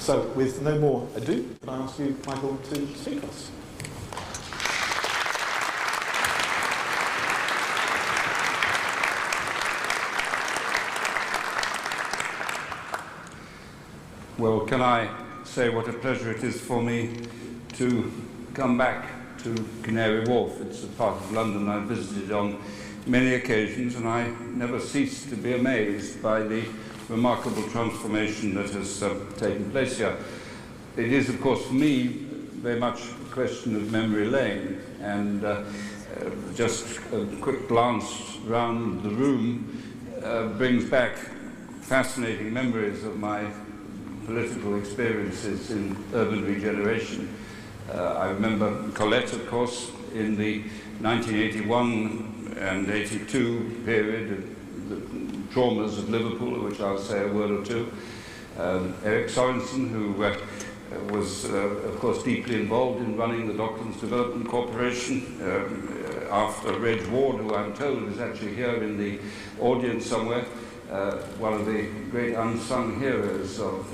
So, with no more ado, can I ask you, Michael, to speak to us? Well, can I say what a pleasure it is for me to come back to Canary Wharf. It's a part of London I've visited on many occasions, and I never cease to be amazed by the remarkable transformation that has taken place here. It is, of course, for me, very much a question of memory lane, and just a quick glance round the room brings back fascinating memories of my political experiences in urban regeneration. I remember Colette, of course, in the 1981 and 82 period, the traumas of Liverpool, of which I'll say a word or two. Eric Sorensen, who was, of course, deeply involved in running the Docklands Development Corporation, after Reg Ward, who I'm told is actually here in the audience somewhere, one of the great unsung heroes of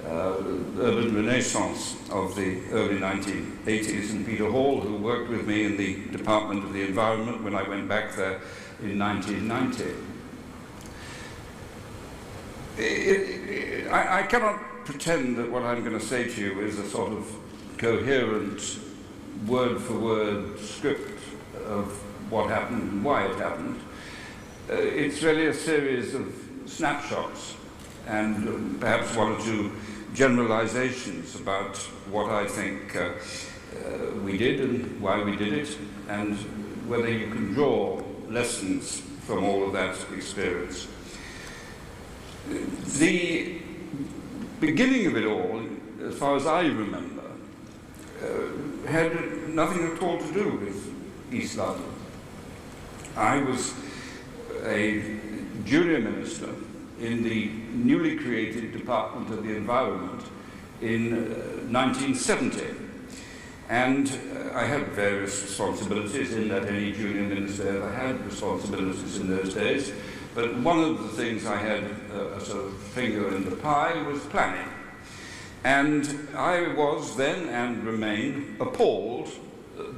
urban renaissance of the early 1980s, and Peter Hall, who worked with me in the Department of the Environment when I went back there in 1990. I cannot pretend that what I'm going to say to you is a sort of coherent, word-for-word script of what happened and why it happened. It's really a series of snapshots and perhaps one or two generalizations about what I think we did and why we did it, and whether you can draw lessons from all of that experience. The beginning of it all, as far as I remember, had nothing at all to do with East London. I was a junior minister in the newly created Department of the Environment in 1970. And I had various responsibilities, in that any junior minister ever had responsibilities in those days. But one of the things I had a sort of finger in the pie was planning. And I was then, and remain, appalled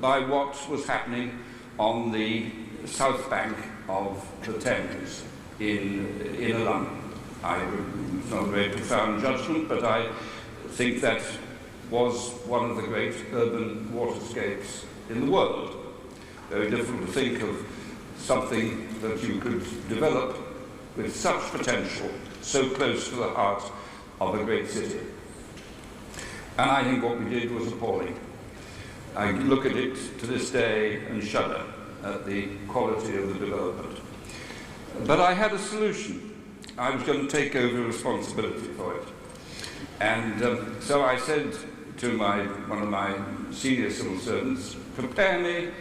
by what was happening on the south bank of the Thames in inner London. It's not a very profound judgment, but I think that was one of the great urban waterscapes in the world. Very difficult to think of something that you could develop with such potential so close to the heart of a great city. And I think what we did was appalling. I look at it to this day and shudder at the quality of the development. But I had a solution. I was going to take over responsibility for it. And so I said to one of my senior civil servants, prepare me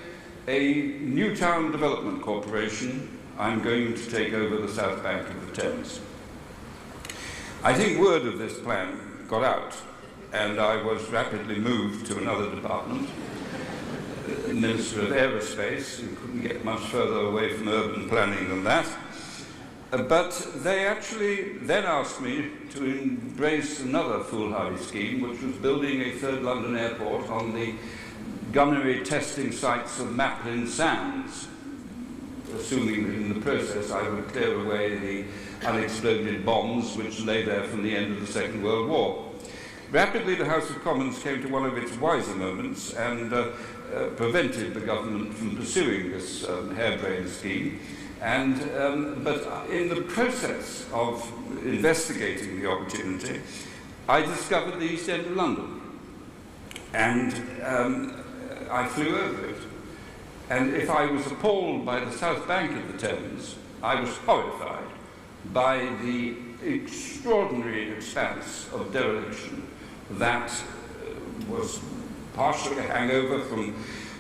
a new town development corporation. I'm going to take over the south bank of the Thames. I think word of this plan got out, and I was rapidly moved to another department, Minister of Aerospace, who couldn't get much further away from urban planning than that. But they actually then asked me to embrace another foolhardy scheme, which was building a third London airport on the gunnery testing sites of Maplin Sands, assuming that in the process I would clear away the unexploded bombs which lay there from the end of the Second World War. Rapidly, the House of Commons came to one of its wiser moments and prevented the government from pursuing this harebrained scheme. But in the process of investigating the opportunity, I discovered the East End of London. And I flew over it. And if I was appalled by the south bank of the Thames, I was horrified by the extraordinary expanse of dereliction that was partially a hangover from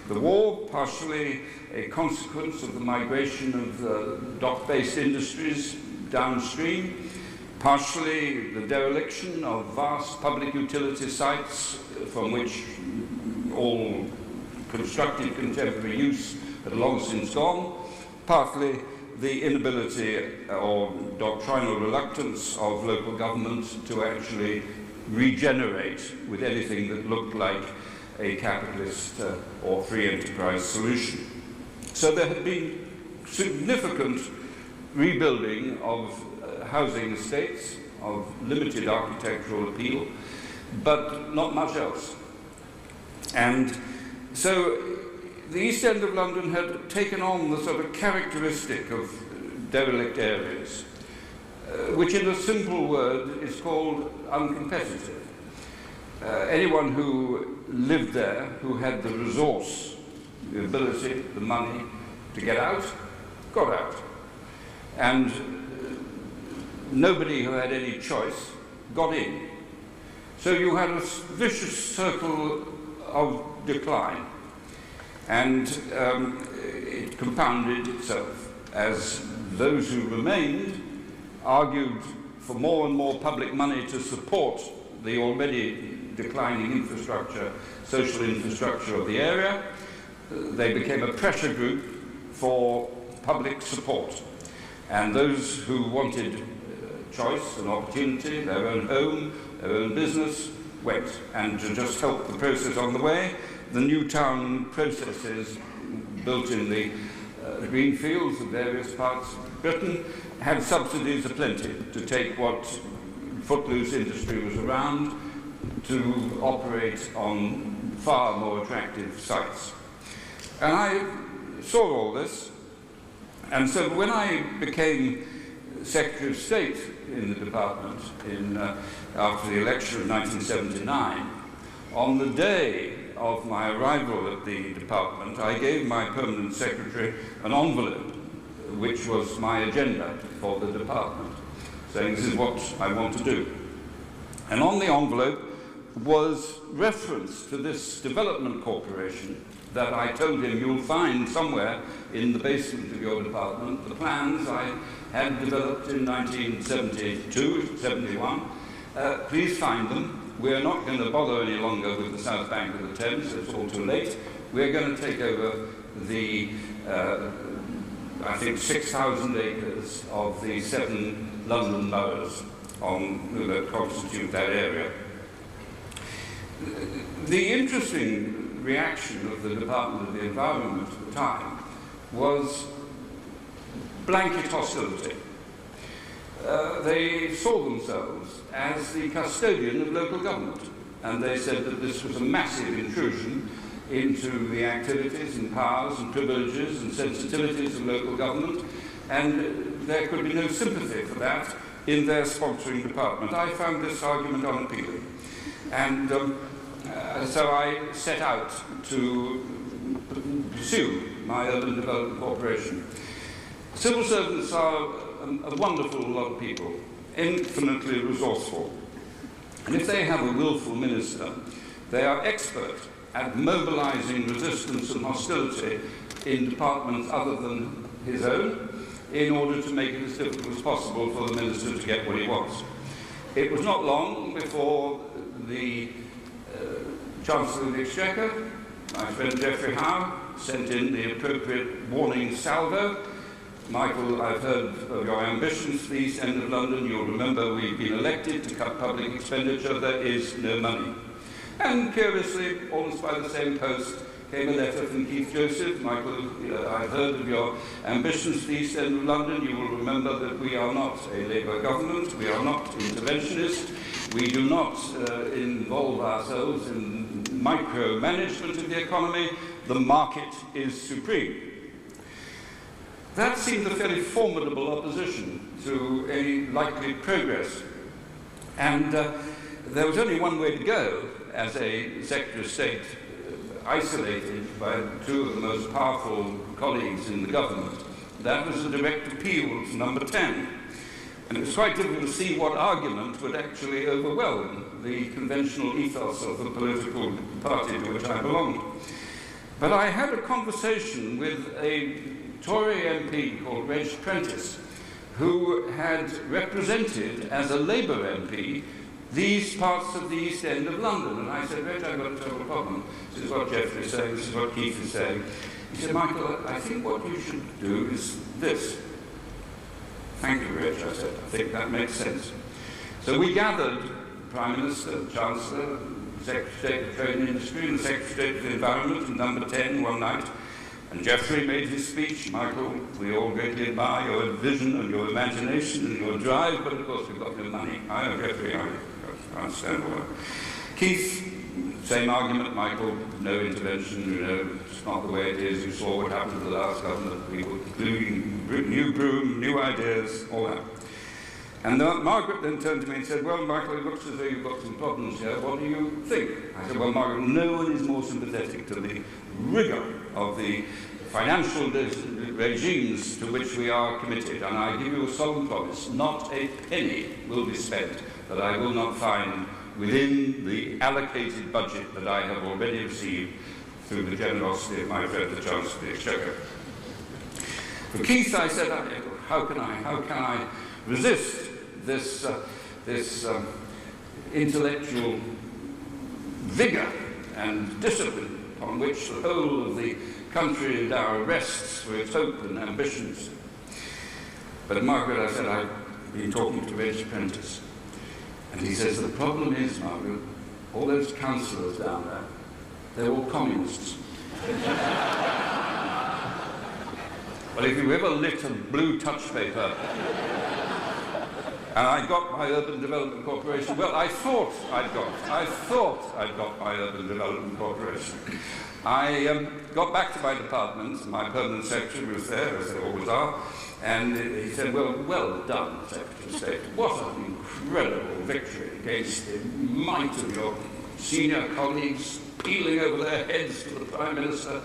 the war, partially a consequence of the migration of dock-based industries downstream, partially the dereliction of vast public utility sites from which all constructive contemporary use had long since gone, partly the inability or doctrinal reluctance of local government to actually regenerate with anything that looked like a capitalist or free enterprise solution. So there had been significant rebuilding of housing estates of limited architectural appeal, but not much else. And so the East End of London had taken on the sort of characteristic of derelict areas, which in a simple word is called uncompetitive. Anyone who lived there, who had the resource, the ability, the money to get out, got out. And nobody who had any choice got in. So you had a vicious circle of decline. And it compounded itself as those who remained argued for more and more public money to support the already declining infrastructure, social infrastructure of the area. They became a pressure group for public support. And those who wanted choice and opportunity, their own home, their own business, went. And to just help the process on the way, the new town processes built in the green fields of various parts of Britain had subsidies aplenty to take what footloose industry was around to operate on far more attractive sites. And I saw all this, and so when I became Secretary of State in the department after the election of 1979, on the day of my arrival at the department, I gave my permanent secretary an envelope, which was my agenda for the department, saying this is what I want to do. And on the envelope was reference to this development corporation that I told him you'll find somewhere in the basement of your department, the plans I had developed in 1972, 71. Please find them. We're not going to bother any longer with the south bank of the Thames, it's all too late. We're going to take over the, I think, 6,000 acres of the 7 London boroughs that constitute that area. The interesting reaction of the Department of the Environment at the time was blanket hostility. They saw themselves as the custodian of local government, and they said that this was a massive intrusion into the activities and powers and privileges and sensitivities of local government, and there could be no sympathy for that in their sponsoring department. I found this argument unappealing, and so I set out to pursue my urban development corporation. Civil servants are a wonderful lot of people, infinitely resourceful. And if they have a willful minister, they are expert at mobilizing resistance and hostility in departments other than his own in order to make it as difficult as possible for the minister to get what he wants. It was not long before the Chancellor of the Exchequer, my friend Geoffrey Howe, sent in the appropriate warning salvo. Michael, I've heard of your ambitions for the East End of London. You'll remember we've been elected to cut public expenditure. There is no money. And curiously, almost by the same post, came a letter from Keith Joseph. Michael, I've heard of your ambitions for the East End of London. You will remember that we are not a Labour government. We are not interventionist. We do not involve ourselves in micromanagement of the economy. The market is supreme. That seemed a fairly formidable opposition to any likely progress. And there was only one way to go as a Secretary of State, isolated by 2 of the most powerful colleagues in the government. That was a direct appeal to number 10. And it was quite difficult to see what argument would actually overwhelm the conventional ethos of the political party to which I belonged. But I had a conversation with a Tory MP called Reg Prentice, who had represented as a Labour MP these parts of the East End of London. And I said, Reg, I've got a terrible problem. This is what Geoffrey is saying, this is what Keith is saying. He said, Michael, I think what you should do is this. Thank you, Reg, I said. I think that makes sense. So we gathered Prime Minister, the Chancellor, the Secretary of State of Trade and Industry, and the Secretary of State of the Environment, and number 10 one night. And Geoffrey made his speech. Michael, we all greatly admire your vision and your imagination and your drive, but of course we've got no money. I know, Geoffrey, I understand all that. Keith, same argument. Michael, no intervention, you know, it's not the way it is. You saw what happened to the last government, people, including new broom, new ideas, all that. And Margaret then turned to me and said, well, Michael, it looks as though you've got some problems here. What do you think? I said, well, Margaret, no one is more sympathetic to the rigour of the financial regimes to which we are committed. And I give you a solemn promise, not a penny will be spent that I will not find within the allocated budget that I have already received through the generosity of my friend, the Chancellor of the Exchequer. For Keith, I said, how can I resist this intellectual vigour and discipline upon which the whole of the country now rests for its hope and ambitions? But Margaret, I said, I've been talking to Reg Prentice, and he says, the problem is, Margaret, all those councillors down there, they're all communists. Well, if you ever lit a blue touch paper, and I got my Urban Development Corporation, well, I thought I'd got my Urban Development Corporation. I got back to my department, my permanent secretary was there, as they always are, and he said, well done, Secretary of State. What an incredible victory against the might of your senior colleagues, peeling over their heads to the Prime Minister.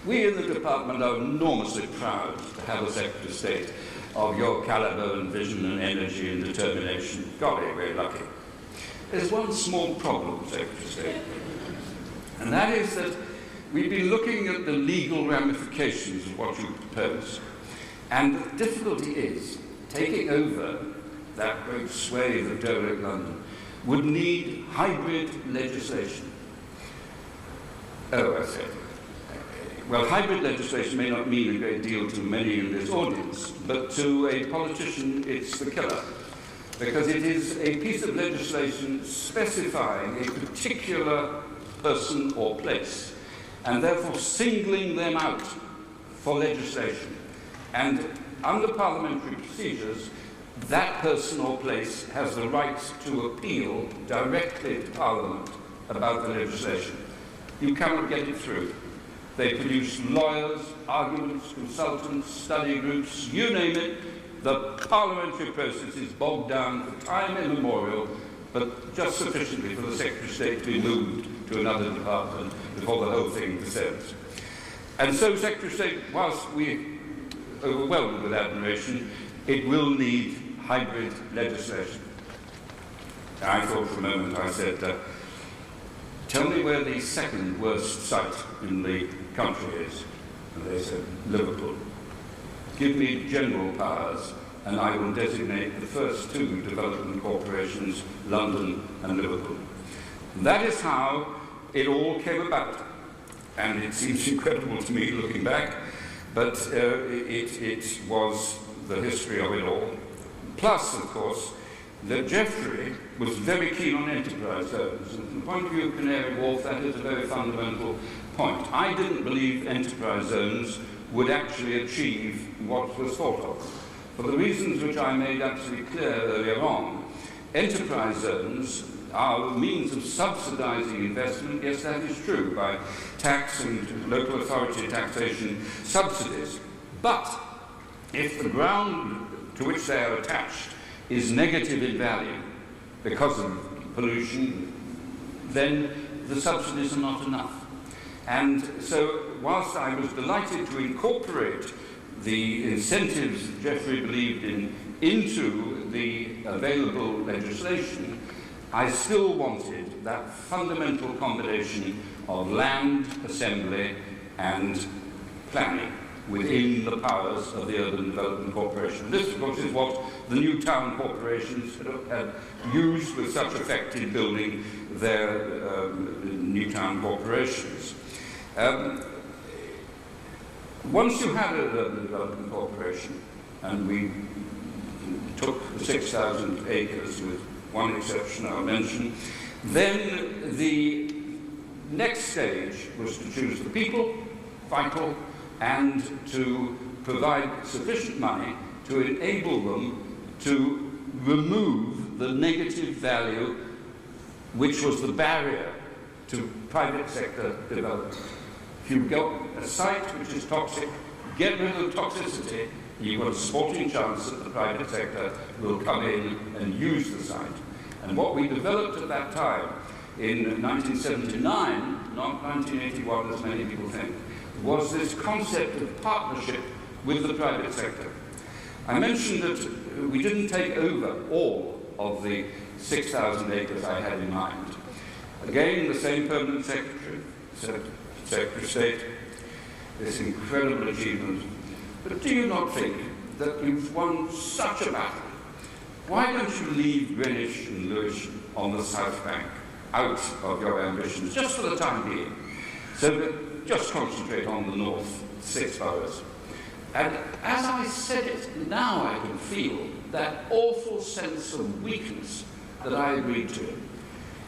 We in the department are enormously proud to have a Secretary of State of your calibre and vision and energy and determination. Golly, we're lucky. There's one small problem, Secretary of State, and that is that we've been looking at the legal ramifications of what you propose. And the difficulty is, taking over that great swathe of derelict London would need hybrid legislation. Oh, I said. Well, hybrid legislation may not mean a great deal to many in this audience, but to a politician it's the killer, because it is a piece of legislation specifying a particular person or place, and therefore singling them out for legislation. And under parliamentary procedures, that person or place has the right to appeal directly to Parliament about the legislation. You cannot get it through. They produce lawyers, arguments, consultants, study groups, you name it. The parliamentary process is bogged down for time immemorial, but just sufficiently for the Secretary of State to be moved to another department before the whole thing descends. And so, Secretary of State, whilst we overwhelmed with admiration, it will need hybrid legislation. I thought for a moment, I said, tell me where the second worst site in the country is. And they said, Liverpool. Give me general powers, and I will designate the first two development corporations, London and Liverpool. And that is how it all came about. And it seems incredible to me looking back, but it was the history of it all. Plus, of course, that Geoffrey was very keen on enterprise zones. And from the point of view of Canary Wharf, that is a very fundamental point. I didn't believe enterprise zones would actually achieve what was thought of. For the reasons which I made absolutely clear earlier on, enterprise zones are a means of subsidising investment. Yes, that is true, by tax and local authority taxation subsidies. But if the ground to which they are attached is negative in value because of pollution, then the subsidies are not enough. And so, whilst I was delighted to incorporate the incentives that Geoffrey believed in into the available legislation, I still wanted that fundamental combination of land, assembly, and planning within the powers of the Urban Development Corporation. This, of course, is what the new town corporations had used with such effect in building their new town corporations. Once you had an Urban Development Corporation, and we took the 6,000 acres with one exception I'll mention. Then the next stage was to choose the people, vital, and to provide sufficient money to enable them to remove the negative value which was the barrier to private sector development. If you've got a site which is toxic, get rid of the toxicity, you've got a sporting chance that the private sector will come in and use the site. And what we developed at that time, in 1979, not 1981 as many people think, was this concept of partnership with the private sector. I mentioned that we didn't take over all of the 6,000 acres I had in mind. Again, the same permanent secretary, Secretary of State, this incredible achievement. But do you not think that you've won such a battle? Why don't you leave Greenwich and Lewisham on the South Bank out of your ambitions, just for the time being, so that just concentrate on the North 6 boroughs? And as I said it, now I can feel that awful sense of weakness that I agreed to.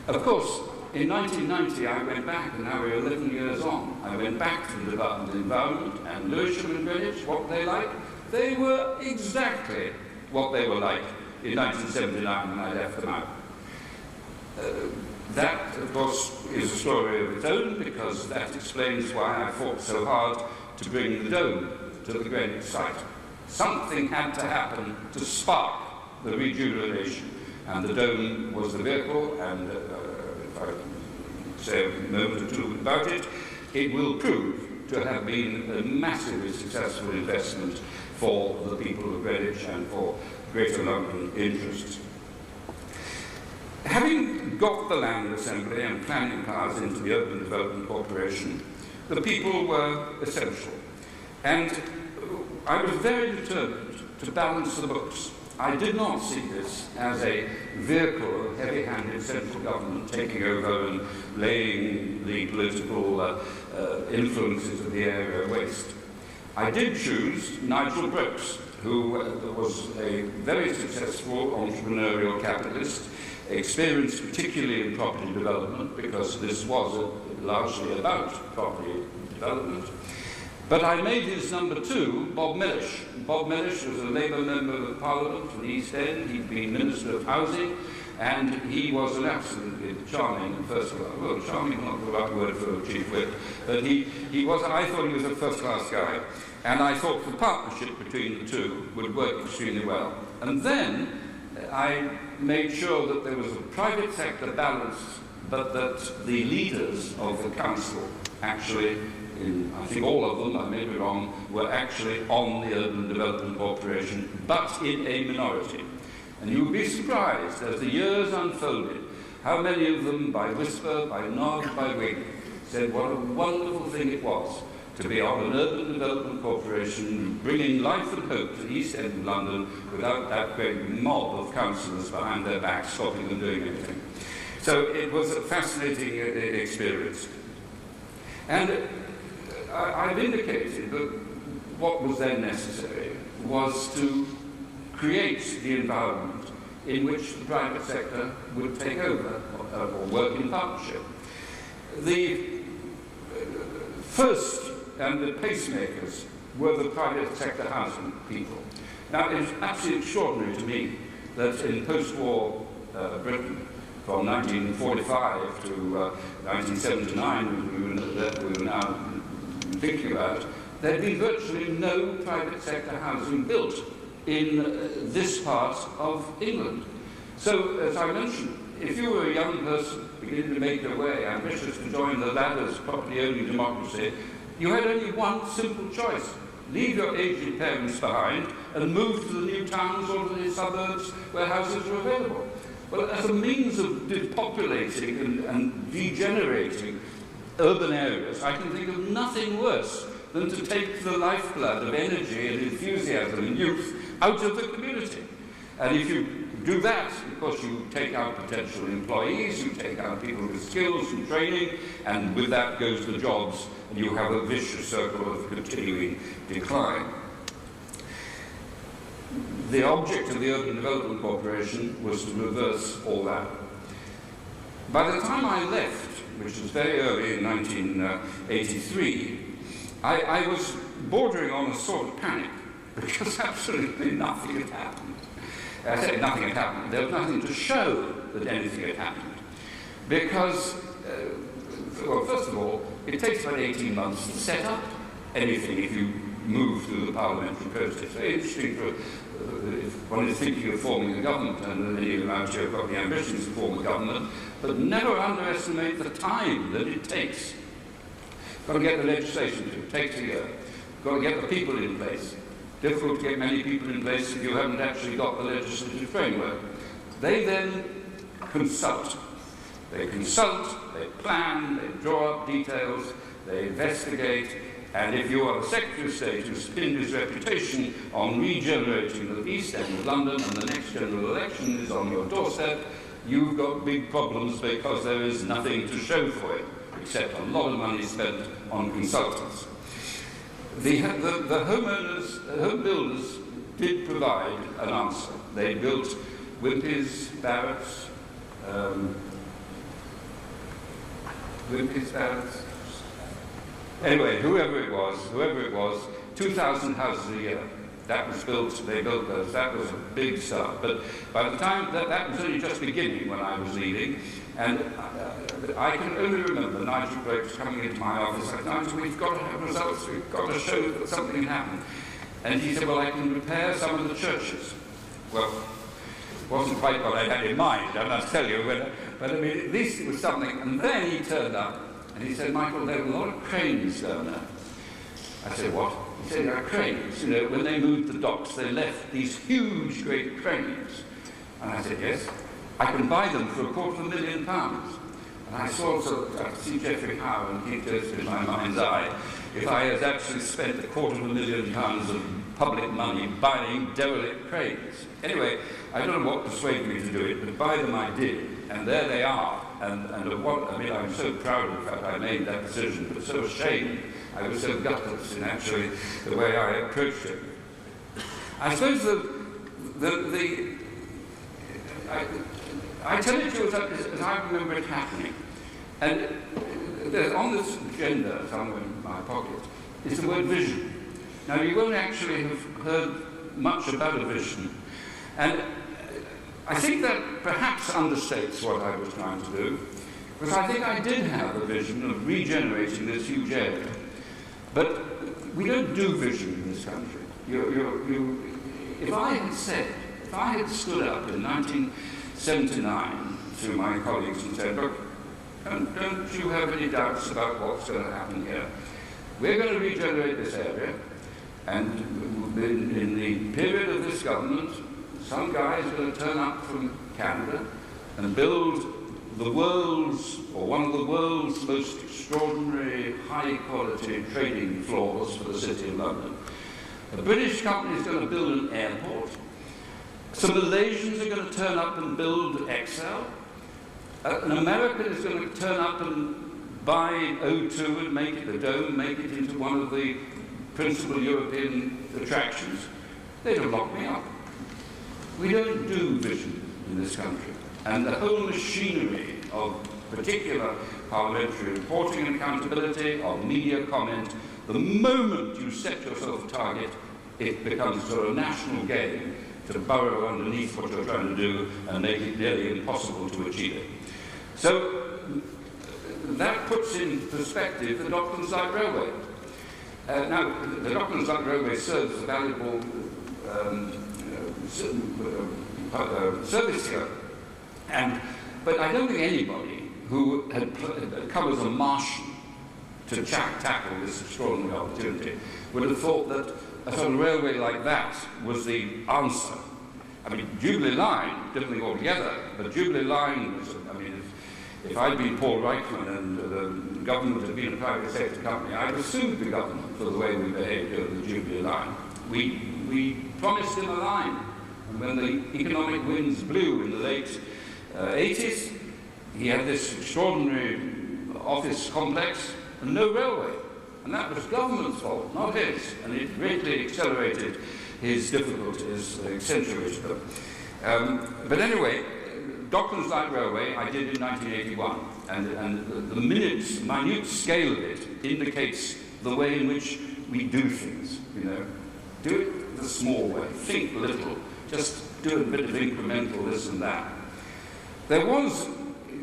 Of course, in 1990 I went back, and now we're 11 years on. I went back to the Department of Environment, and Lewisham and Greenwich, what were they like? They were exactly what they were like in 1979 when I left them out. That, of course, is a story of its own, because that explains why I fought so hard to bring the dome to the Greenwich site. Something had to happen to spark the rejuvenation, and the dome was the vehicle, and if I say a moment or two about it, it will prove to have been a massively successful investment for the people of Greenwich and for Greater London interests. Having got the Land Assembly and planning powers into the Urban Development Corporation, the people were essential. And I was very determined to balance the books. I did not see this as a vehicle of heavy-handed central government taking over and laying the political influences of the area waste. I did choose Nigel Brooks, who was a very successful entrepreneurial capitalist, experienced particularly in property development, because this was largely about property development. But I made his number 2, Bob Mellish. Bob Mellish was a Labour member of Parliament from the East End. He'd been Minister of Housing, and he was an absolutely charming and first-class, well, charming, not the right word for a chief whip, but he was, I thought he was a first-class guy, and I thought the partnership between the two would work extremely well. And then I made sure that there was a private sector balance, but that the leaders of the council actually, I think all of them, I may be wrong, were actually on the Urban Development Corporation, but in a minority. And you would be surprised, as the years unfolded, how many of them, by whisper, by nod, by wink, said what a wonderful thing it was to be on an Urban Development Corporation, bringing life and hope to the East End of London without that great mob of councillors behind their backs stopping them doing anything. So it was a fascinating experience. And I've indicated that what was then necessary was to create the environment in which the private sector would take over or work in partnership. The first and the pacemakers were the private sector housing people. Now, it's absolutely extraordinary to me that in post-war Britain, from 1945 to 1979, that we were now thinking about, there had been virtually no private sector housing built in this part of England. So, as I mentioned, if you were a young person beginning to make your way, ambitious to join the ladder's property-only democracy, you had only one simple choice: leave your aged parents behind and move to the new towns or to the suburbs where houses were available. Well, as a means of depopulating and degenerating urban areas, I can think of nothing worse than to take the lifeblood of energy and enthusiasm and youth out of the community. And if you do that, of course, you take out potential employees, you take out people with skills and training, and with that goes the jobs, and you have a vicious circle of continuing decline. the object of the Urban Development Corporation was to reverse all that. By the time I left, which was very early in 1983, I was bordering on a sort of panic, because absolutely nothing had happened. I said nothing had happened. There was nothing to show that anything had happened. Because, well, first of all, it takes about 18 months to set up anything if you move through the parliamentary process. It's very interesting for, if one is thinking of forming a government, and many of around here have got the ambitions to form a government, but never underestimate the time that it takes. Got to get the legislation through. It takes a year. Got to get the people in place. Difficult to get many people in place if you haven't actually got the legislative framework. They then consult. They consult, they plan, they draw up details, they investigate, and if you are the Secretary of State who's pinned his reputation on regenerating the East End of London and the next general election is on your doorstep, you've got big problems because there is nothing to show for it, except a lot of money spent on consultants. The home builders did provide an answer. They built Wimpy's, Barrett's, anyway, whoever it was, 2,000 houses a year. That was built, they built those, that was a big start. But by the time, that was only just beginning when I was leaving, and I can only remember Nigel Briggs coming into my office and saying, Nigel, we've got to have results, we've got to show that something happened. And he said, well, I can repair some of the churches. Well, it wasn't quite what I had in mind, I must tell you, but I mean, at least it was something. And then he turned up and he said, Michael, there were a lot of cranes down there. I said, what? He said, there are cranes. You know, when they moved the docks, they left these huge, great cranes. And I said, yes, I can buy them for £250,000. And I saw, I could see Geoffrey Howe and Keith Joseph in my mind's eye, if I had actually spent £250,000 of public money buying derelict cranes. Anyway, I don't know what persuaded me to do it, but buy them I did, and there they are. And what, I mean, I'm so proud of the fact I made that decision, but so ashamed. I was so gutless in actually the way I approached it. I suppose I tell it to you as I remember it happening. And there's on this agenda somewhere in my pocket is the word vision. Now, you won't actually have heard much about a vision. And I think that perhaps understates what I was trying to do, because I think I did have a vision of regenerating this huge area. But we don't do vision in this country. If I had stood up in 1979 to my colleagues and said, look, don't you have any doubts about what's going to happen here? We're going to regenerate this area, and in the period of this government, some guy is going to turn up from Canada and build the world's, or one of the world's most extraordinary high-quality trading floors for the City of London. A British company is going to build an airport. Some Malaysians are going to turn up and build Excel. An American is going to turn up and buy O2 and make it, the Dome, make it into one of the principal European attractions. They'd have locked me up. We don't do vision in this country. And the whole machinery of particular parliamentary reporting and accountability, of media comment, the moment you set yourself a target, it becomes sort of a national game to burrow underneath what you're trying to do and make it nearly impossible to achieve it. So that puts in perspective the Docklands Light Railway. Now, the Docklands Light Railway serves a valuable service here. But I don't think anybody who had come as a Martian to tackle this extraordinary opportunity would have thought that a sort of railway like that was the answer. I mean, Jubilee Line, different thing altogether, but Jubilee Line was, I mean, if I'd been Paul Reichman and the government had been a private sector company, I'd have sued the government for the way we behaved over the Jubilee Line. We promised him a line, and when the economic winds blew in the late 80s, he had this extraordinary office complex and no railway. And that was government's fault, not his. And it greatly accelerated his difficulties, accentuated them. But anyway, Docklands Light Railway I did in 1981, and the minute scale of it indicates the way in which we do things, you know. Do it the small way, think little, just do a bit of incremental this and that. There was,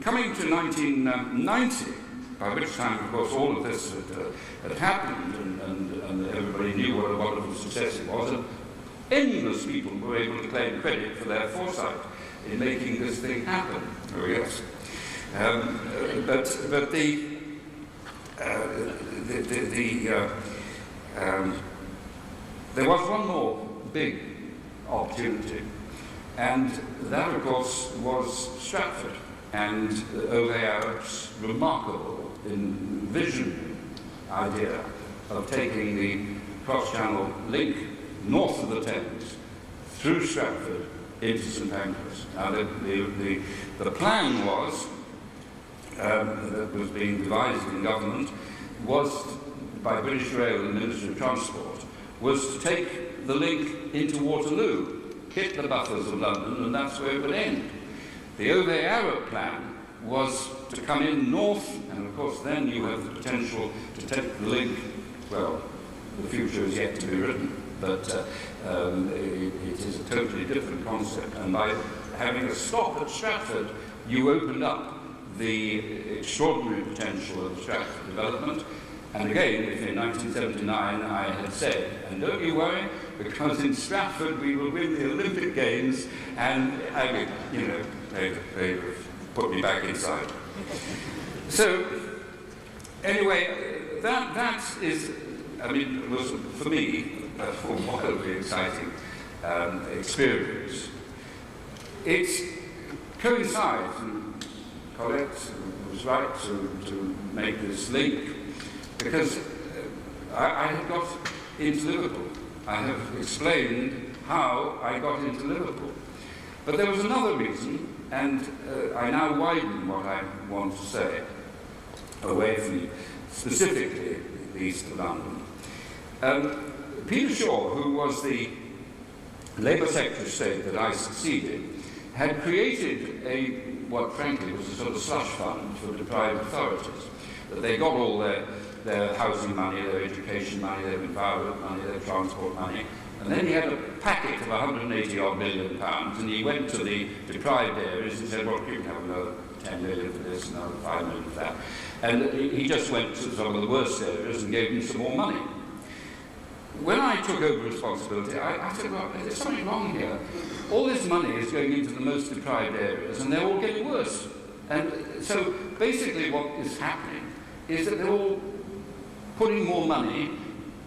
coming to 1990, by which time, of course, all of this had happened, and everybody knew what a wonderful success it was, and endless people were able to claim credit for their foresight in making this thing happen. Oh yes. But there was one more big opportunity, and that, of course, was Stratford, and O'Hare's remarkable visionary idea of taking the cross-channel link north of the Thames through Stratford into St Pancras. Now, the plan was, that was being devised in government, was by British Rail and the Ministry of Transport, was to take the link into Waterloo, hit the buffers of London, and that's where it would end. The O'Hare plan was to come in north, and of course then you have the potential to take the link, well, the future is yet to be written, but it is a totally different concept, and by having a stop at Stratford, you opened up the extraordinary potential of the Stratford development. And again, if in 1979 I had said, and don't you worry, because in Stratford we will win the Olympic Games, and I mean, you know, they put me back inside. So, anyway, that is, I mean, was for me a wildly exciting experience. It coincides, and Colette was right to make this link, because I had got into Liverpool. I have explained how I got into Liverpool. But there was another reason, and I now widen what I want to say, away from specifically the east of London. Peter Shaw, who was the Labour Secretary of State that I succeeded, had created what frankly was a sort of slush fund for deprived authorities. That they got all their housing money, their education money, their environment money, their transport money, and then he had a packet of 180-odd million pounds, and he went to the deprived areas and said, well, you can have another 10 million for this, another 5 million for that. And he just went to some of the worst areas and gave them some more money. When I took over responsibility, I said, well, there's something wrong here. All this money is going into the most deprived areas, and they're all getting worse. And so basically what is happening is that they're all putting more money,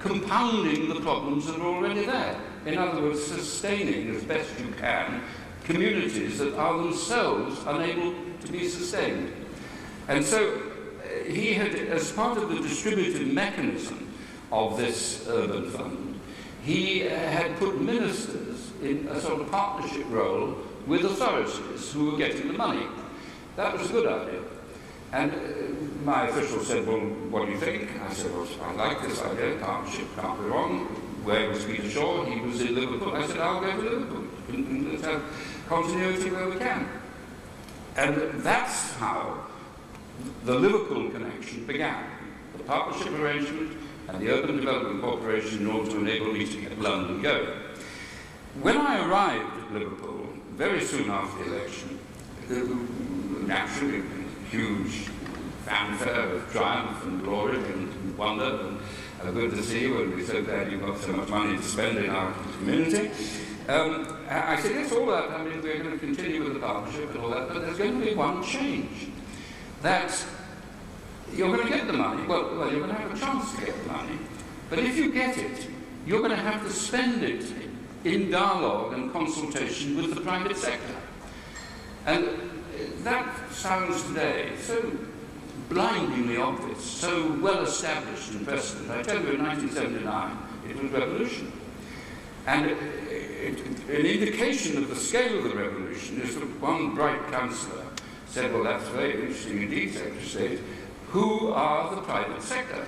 compounding the problems that are already there. In other words, sustaining as best you can communities that are themselves unable to be sustained. And so he had, as part of the distributive mechanism of this urban fund, he had put ministers in a sort of partnership role with authorities who were getting the money. That was a good idea. And my official said, well, what do you think? I said, well, I like this idea, partnership, can't be wrong. Where was Peter Shaw? He was in Liverpool. I said, I'll go to Liverpool. And let's have continuity where we can. And that's how the Liverpool connection began. The partnership arrangement and the Urban Development Corporation in order to enable me to get London going. When I arrived at Liverpool, very soon after the election, naturally, huge fanfare of triumph and glory and wonder, and good to see you, and we're so glad you've got so much money to spend in our community. I said, yes, all that, I mean, we're going to continue with the partnership and all that, but there's going to be one change. That you're going to get the money, well, you're going to have a chance to get the money, but if you get it, you're going to have to spend it in dialogue and consultation with the private sector. And that sounds today so blindingly obvious, so well established in precedent. I tell you, in 1979, it was revolution. And an indication of the scale of the revolution is that one bright councillor said, well, that's very interesting indeed, Secretary of State. Who are the private sector?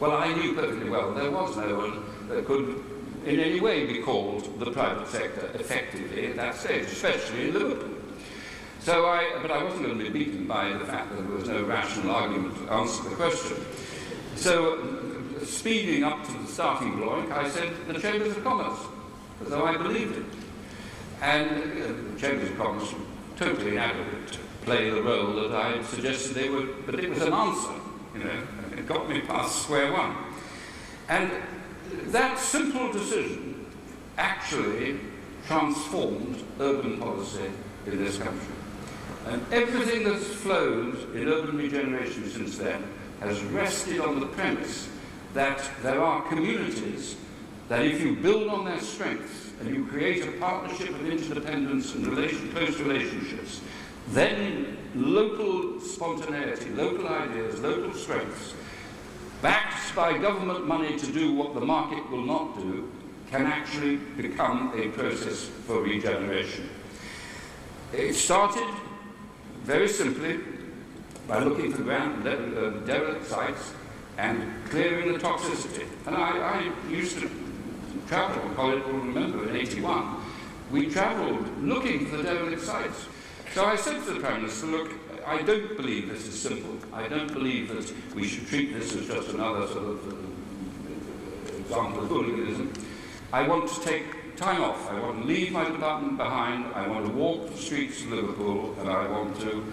Well, I knew perfectly well there was no one that could in any way be called the private sector effectively at that stage, especially in Liverpool. But I wasn't going to be beaten by the fact that there was no rational argument to answer the question. So, speeding up to the starting block, I said the Chambers of Commerce, as though I believed it. And the Chambers of Commerce were totally inadequate to play the role that I had suggested they would, but it was an answer, you know, and it got me past square one. And that simple decision actually transformed urban policy in this country. And everything that's flowed in urban regeneration since then has rested on the premise that there are communities that if you build on their strengths and you create a partnership of interdependence and close relationships, then local spontaneity, local ideas, local strengths, backed by government money to do what the market will not do, can actually become a process for regeneration. It started very simply by looking for derelict sites and clearing the toxicity. And I used to travel, Colin will remember, in '81, we travelled looking for the derelict sites. So I said to the Prime Minister, look, I don't believe this is simple. I don't believe that we should treat this as just another sort of example of hooliganism. I want to take time off. I want to leave my department behind. I want to walk the streets of Liverpool, and I want to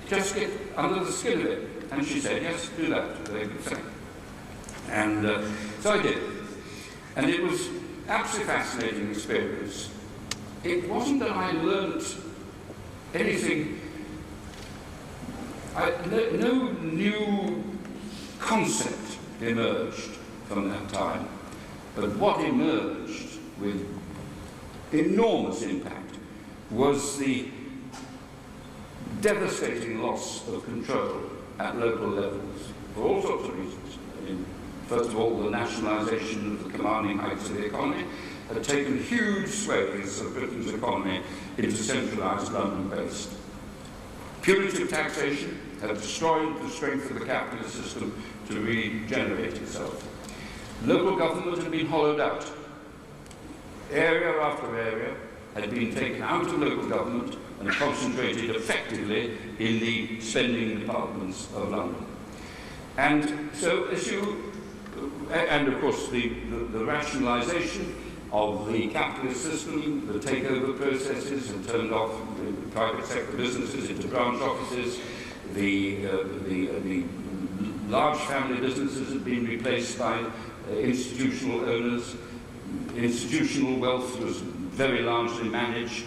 just get under the skin of it. And she said, yes, do that. They could say. And so I did. And it was absolutely fascinating experience. It wasn't that I learnt anything, no new concept emerged from that time, but what emerged with enormous impact was the devastating loss of control at local levels for all sorts of reasons. I mean, first of all, the nationalisation of the commanding heights of the economy had taken huge swathes of Britain's economy into centralised London-based. Punitive taxation had destroyed the strength of the capitalist system to regenerate itself. Local government had been hollowed out. Area after area had been taken out of local government and concentrated effectively in the spending departments of London. And so and of course the rationalisation of the capitalist system, the takeover processes and turned off private sector businesses into branch offices, the large family businesses had been replaced by institutional owners. Institutional wealth was very largely managed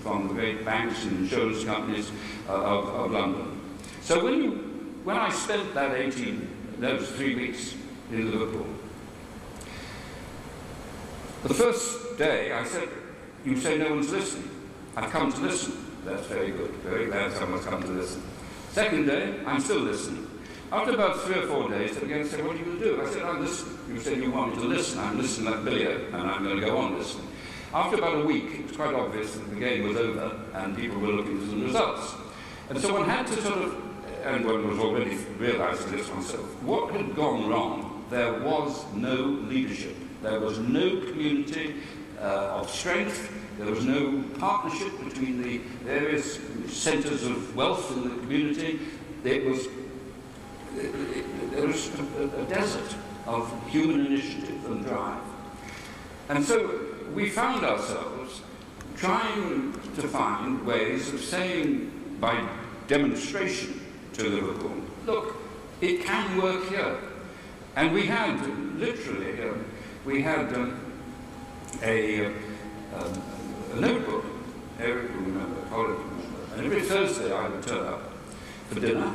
from the great banks and insurance companies of London. So when I spent those 3 weeks in Liverpool, the first day I said, you say no one's listening. I've come to listen. That's very good. Very glad someone's come to listen. Second day, I'm still listening. After about 3 or 4 days, they began to say, what are you going to do? I said, I'm listening. You said you want me to listen. I'm listening like Billy, and I'm going to go on listening. After about a week, it was quite obvious that the game was over and people were looking for some results. And so one had to sort of, and one was already realising this oneself, what had gone wrong? There was no leadership. There was no community of strength. There was no partnership between the various centres of wealth in the community. There was a desert of human initiative and drive. And so we found ourselves trying to find ways of saying by demonstration to Liverpool, look, it can work here. And we had literally, we had a notebook, Eric will remember, Colin will remember, and every Thursday I would turn up for dinner,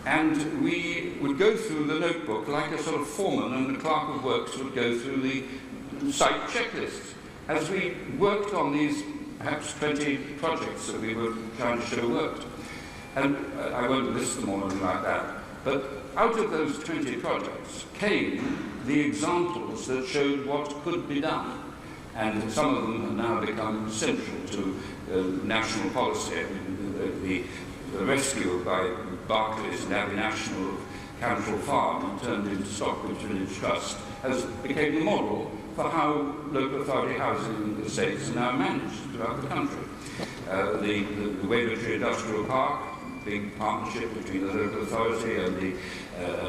and we would go through the notebook like a sort of foreman, and the clerk of works would go through the site checklists as we worked on these perhaps 20 projects that we were trying to show worked. And I won't list them all or anything like that, but out of those 20 projects came the examples that showed what could be done. And some of them have now become central to national policy. The rescue by Barclays and Abbey National of Canary Farm and turned into Stockbridge Village Trust became the model for how local authority housing estates are now managed throughout the country. The Wavertree Industrial Park, big partnership between the local authority and the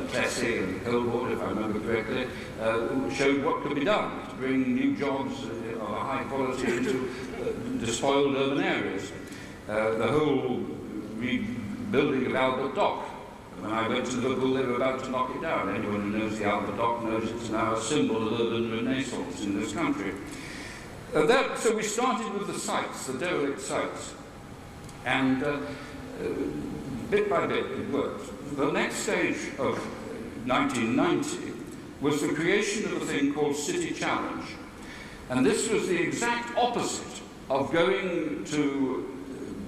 Plessy and the Coal Board, if I remember correctly, showed what could be done to bring new jobs of a high quality into despoiled urban areas. The whole rebuilding of Albert Dock. When I went to Liverpool, they were about to knock it down. Anyone who knows the Albert Dock knows it's now a symbol of urban renaissance in this country. So we started with the sites, the derelict sites, and bit by bit it worked. The next stage of 1990 was the creation of a thing called City Challenge. And this was the exact opposite of going to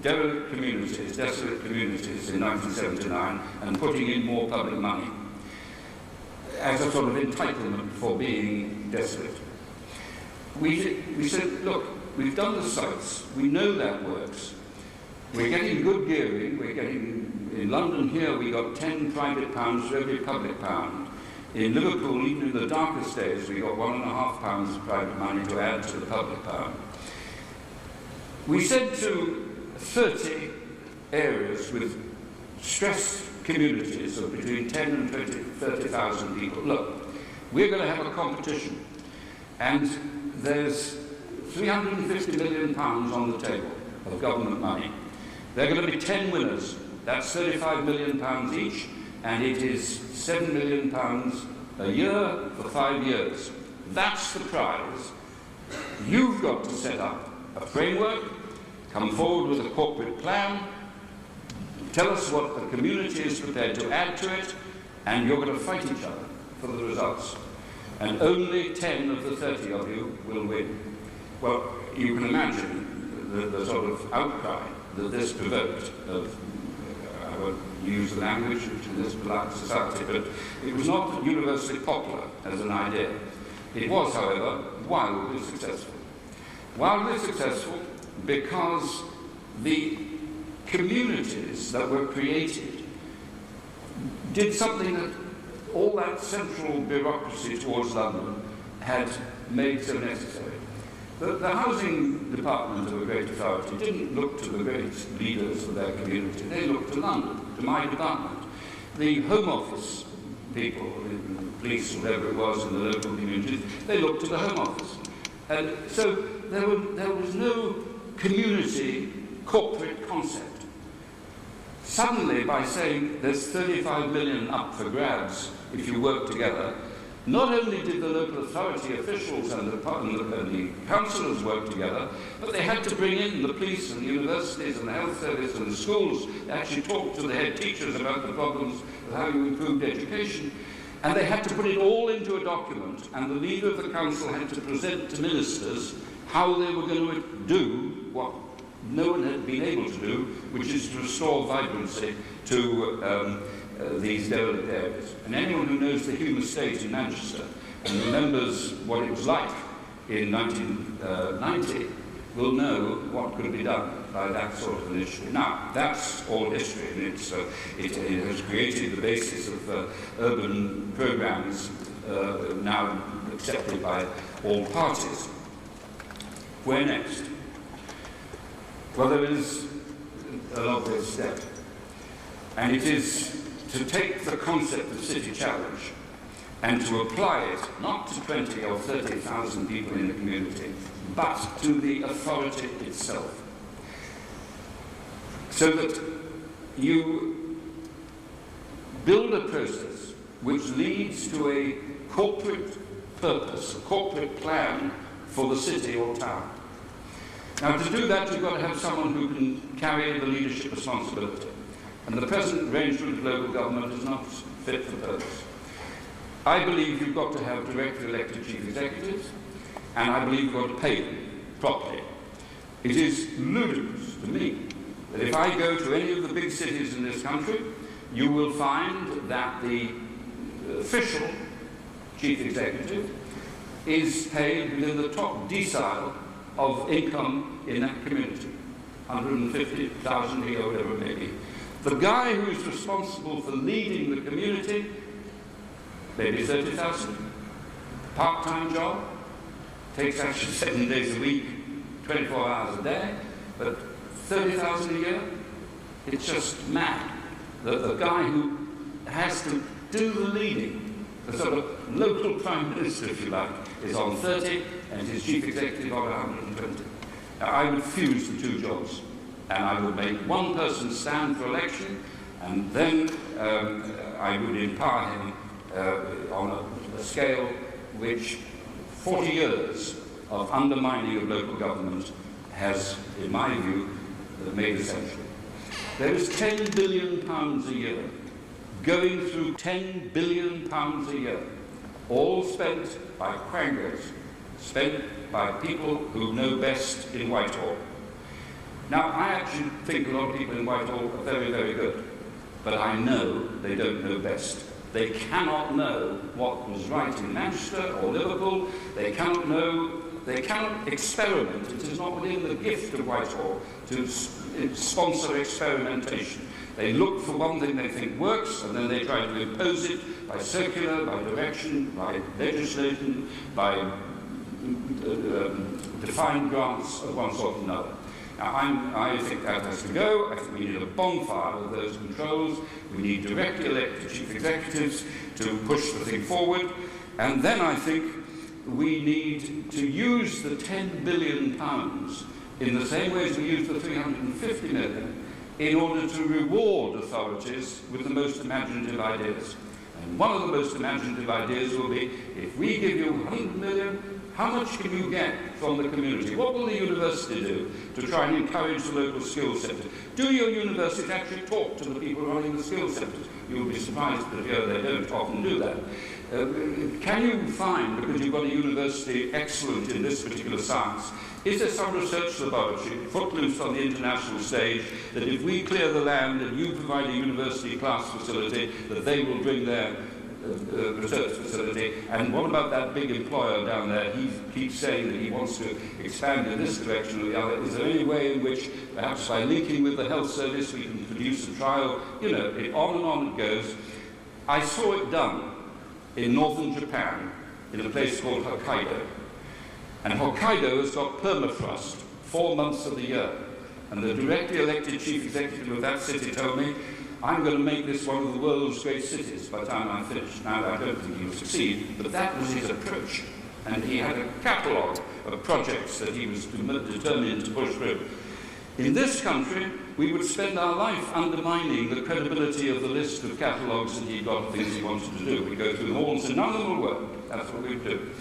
derelict communities, desolate communities in 1979 and putting in more public money as a sort of entitlement for being desolate. We said, look, we've done the sites, we know that works, we're getting good gearing, we're getting, in London here we got 10 private pounds for every public pound. In Liverpool, even in the darkest days, we got £1.50 of private money to add to the public pound. We said to 30 areas with stressed communities of between 10 and 30,000 people, look, we're going to have a competition, and there's £350 million on the table of government money. There are going to be 10 winners. That's £35 million each, and it is £7 million a year for 5 years. That's the prize. You've got to set up a framework, come forward with a corporate plan, tell us what the community is prepared to add to it, and you're going to fight each other for the results. And only 10 of the 30 of you will win. Well, you can imagine the sort of outcry that this provoked. I won't use the language in this polite society, but it was not universally popular as an idea. It was, however, wildly successful. Wildly successful because the communities that were created did something that all that central bureaucracy towards London had made so necessary. The housing department of a great authority didn't look to the great leaders of their community, they looked to London, to my department. The Home Office people, the police, whatever it was in the local communities, they looked to the Home Office. And so there was no community corporate concept. Suddenly, by saying there's 35 million up for grabs if you work together, not only did the local authority officials and the councillors work together, but they had to bring in the police and the universities and the health service and the schools. They actually talked to the head teachers about the problems of how you improved education. And they had to put it all into a document, and the leader of the council had to present to ministers how they were going to do what no one had been able to do, which is to restore vibrancy to these derelict areas. And anyone who knows the Hume Estate in Manchester and remembers what it was like in 1990 will know what could be done by that sort of initiative. Now, that's all history, and it has created the basis of urban programs now accepted by all parties. Where next? Well, there is an obvious step, and it is to take the concept of City Challenge and to apply it not to 20 or 30,000 people in the community, but to the authority itself. So that you build a process which leads to a corporate purpose, a corporate plan for the city or town. Now, to do that, you've got to have someone who can carry the leadership responsibility. And the present arrangement of local government is not fit for purpose. I believe you've got to have directly elected chief executives, and I believe you've got to pay them properly. It is ludicrous to me that if I go to any of the big cities in this country, you will find that the official chief executive is paid within the top decile of income in that community, 150,000 a year, whatever it may be. The guy who is responsible for leading the community, maybe 30,000. part-time job, takes actually 7 days a week, 24 hours a day, but 30,000 a year? It's just mad. The guy who has to do the leading, the sort of local prime minister, if you like, is on 30 and his chief executive on 120. Now, I would fuse the two jobs, and I would make one person stand for election, and then I would empower him on a scale which 40 years of undermining of local government has, in my view, made essential. There is £10 billion a year, going through £10 billion a year, all spent by quangos, spent by people who know best in Whitehall. Now, I actually think a lot of people in Whitehall are very, very good, but I know they don't know best. They cannot know what was right in Manchester or Liverpool. They cannot know, they cannot experiment. It is not within the gift of Whitehall to sponsor experimentation. They look for one thing they think works, and then they try to impose it by circular, by direction, by legislation, by defined grants of one sort or another. Now, I think that has to go. I think we need a bonfire of those controls. We need directly elected chief executives to push the thing forward. And then I think we need to use the £10 billion in the same way as we use the £350 million in order to reward authorities with the most imaginative ideas. And one of the most imaginative ideas will be, if we give you £100 million, how much can you get from the community? What will the university do to try and encourage the local skills centres? Do your universities actually talk to the people running the skills centres? You'll be surprised that here they don't often do that. Can you find, because you've got a university excellent in this particular science, is there some research laboratory, footloose on the international stage, that if we clear the land and you provide a university class facility, that they will bring their research facility? And what about that big employer down there? He keeps saying that he wants to expand in this direction or the other. Is there any way in which, perhaps by linking with the health service, we can produce a trial? You know, on it goes. I saw it done in northern Japan, in a place called Hokkaido. And Hokkaido has got permafrost 4 months of the year. And the directly elected chief executive of that city told me, I'm going to make this one of the world's great cities by the time I'm finished. Now, I don't think he will succeed, but that was his approach. And he had a catalogue of projects that he was determined to push through. In this country, we would spend our life undermining the credibility of the list of catalogues that he'd got of things he wanted to do. We'd go through them all and say, none of them will work. That's what we'd do.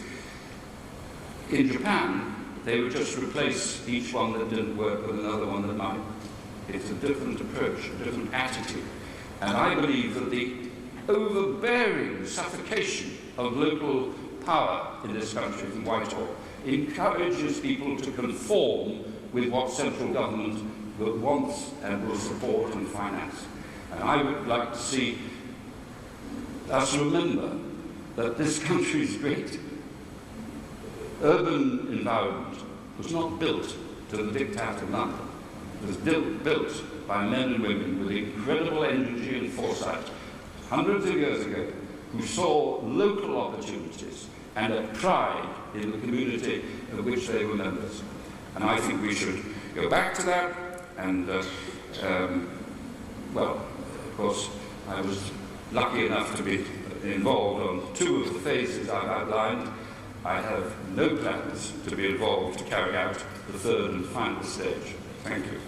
In Japan, they would just replace each one that didn't work with another one that might. It's a different approach, a different attitude. And I believe that the overbearing suffocation of local power in this country from Whitehall encourages people to conform with what central government wants and will support and finance. And I would like to see us remember that this country's great urban environment was not built to the diktat of London. It was built by men and women with incredible energy and foresight, hundreds of years ago, who saw local opportunities and a pride in the community of which they were members. And I think we should go back to that. And, well, of course, I was lucky enough to be involved on 2 of the phases I've outlined. I have no plans to be involved to carry out the 3rd and final stage. Thank you.